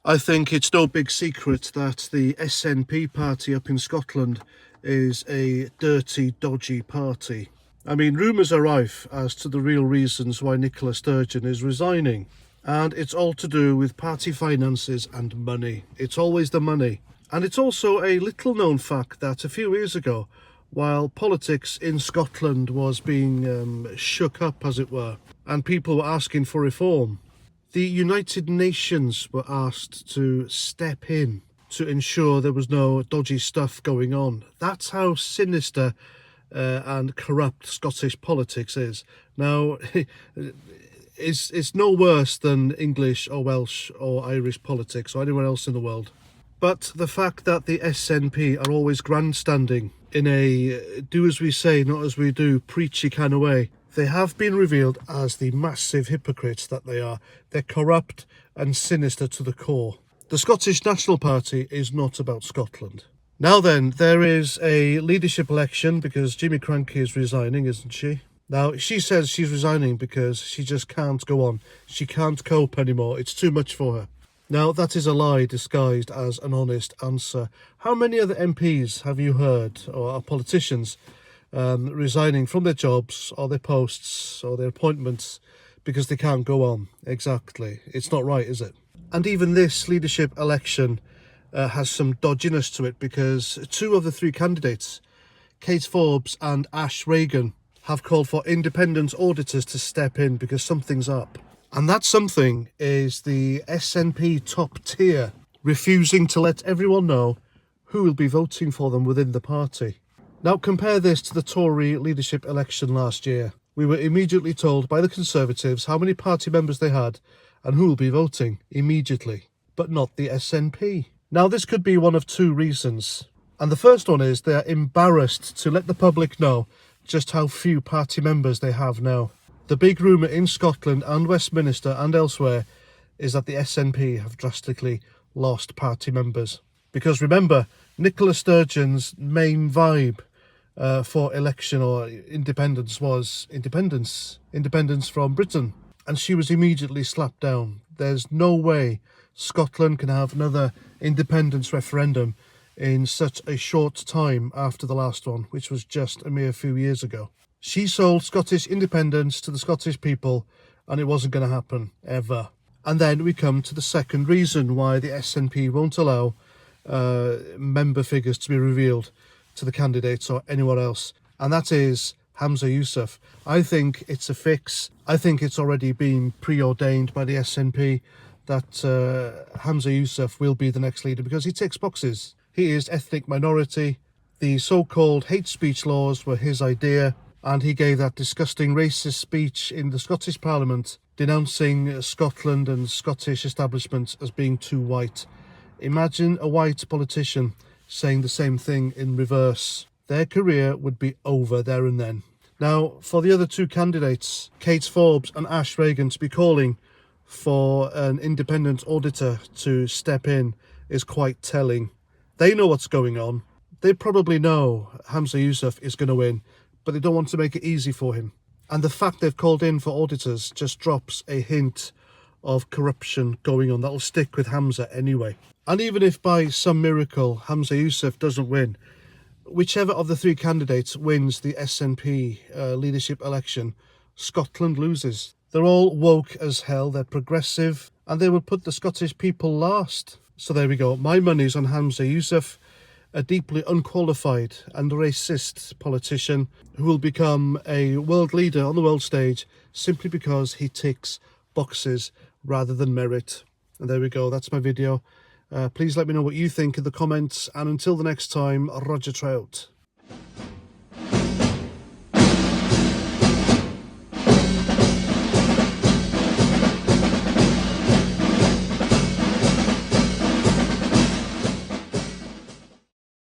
I think it's no big secret that the SNP party up in Scotland is a dirty, dodgy party. I mean, rumours are rife as to the real reasons why Nicola Sturgeon is resigning. And it's all to do with party finances and money. It's always the money. And it's also a little known fact that a few years ago, while politics in Scotland was being shook up, as it were, and people were asking for reform, the United Nations were asked to step in to ensure there was no dodgy stuff going on. That's how sinister and corrupt Scottish politics is. Now, it's no worse than English or Welsh or Irish politics or anywhere else in the world. But the fact that the SNP are always grandstanding in a do as we say, not as we do, preachy kind of way, they have been revealed as the massive hypocrites that they are. They're corrupt and sinister to the core. The Scottish National Party is not about Scotland. Now then, there is a leadership election because Jimmy Cranky is resigning, isn't she? Now, she says she's resigning because she just can't go on. She can't cope anymore. It's too much for her. Now, that is a lie disguised as an honest answer. How many other MPs have you heard, or politicians, resigning from their jobs or their posts or their appointments because they can't go on? Exactly. It's not right, is it? And even this leadership election has some dodginess to it because two of the three candidates, Kate Forbes and Ash Regan, have called for independent auditors to step in because something's up. And that something is the SNP top tier refusing to let everyone know who will be voting for them within the party. Now compare this to the Tory leadership election last year. We were immediately told by the Conservatives how many party members they had and who will be voting immediately, but not the SNP. Now this could be one of two reasons. And the first one is they are embarrassed to let the public know just how few party members they have now. The big rumour in Scotland and Westminster and elsewhere is that the SNP have drastically lost party members. Because remember, Nicola Sturgeon's main vibe for election or independence was independence from Britain. And she was immediately slapped down. There's no way Scotland can have another independence referendum in such a short time after the last one, which was just a mere few years ago. She sold Scottish independence to the Scottish people, and it wasn't going to happen, ever. And then we come to the second reason why the SNP won't allow member figures to be revealed to the candidates or anyone else, and that is Hamza Yousaf. I think it's a fix. I think it's already been preordained by the SNP that Hamza Yousaf will be the next leader because he ticks boxes. He is ethnic minority. The so-called hate speech laws were his idea, and he gave that disgusting racist speech in the Scottish Parliament denouncing Scotland and Scottish establishment as being too white. Imagine a white politician saying the same thing in reverse. Their career would be over there and then. Now, for the other two candidates, Kate Forbes and Ash Regan, to be calling for an independent auditor to step in is quite telling. They know what's going on. They probably know Hamza Yousaf is going to win, but they don't want to make it easy for him. And the fact they've called in for auditors just drops a hint of corruption going on. That'll stick with Hamza anyway. And even if by some miracle Hamza Yousaf doesn't win, whichever of the three candidates wins the SNP leadership election, Scotland loses. They're all woke as hell, they're progressive, and they will put the Scottish people last. So there we go. My money's on Hamza Yousaf, a deeply unqualified and racist politician who will become a world leader on the world stage simply because he ticks boxes rather than merit. And there we go. That's my video. Please let me know what you think in the comments. And until the next time, Roger Trout.